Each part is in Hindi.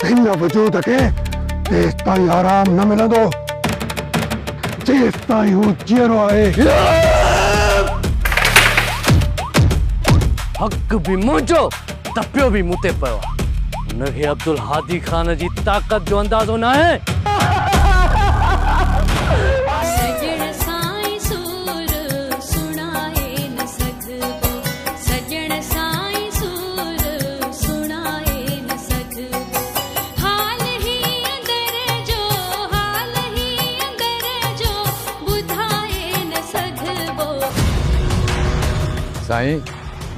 हिन वजूद के तेस ताईं आराम न मिलंदो जेस ताईं हू जीअरो आहे। हक भी मुंहिंजो तपियो भी मूं ते पियो आहे। हुनखे अब्दुल हादी खान जी ताक़त जो अंदाज़ो न आहे। साईं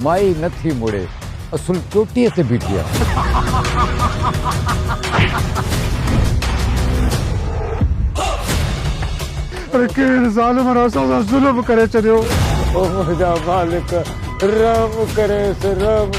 माई नथी मुड़े असुल चोटी से बीठी है। अरे केर ज़ालिम रासा सा जुल्म करे छॾियो। ओ मुंहिंजा मालिक रहम करे रहम।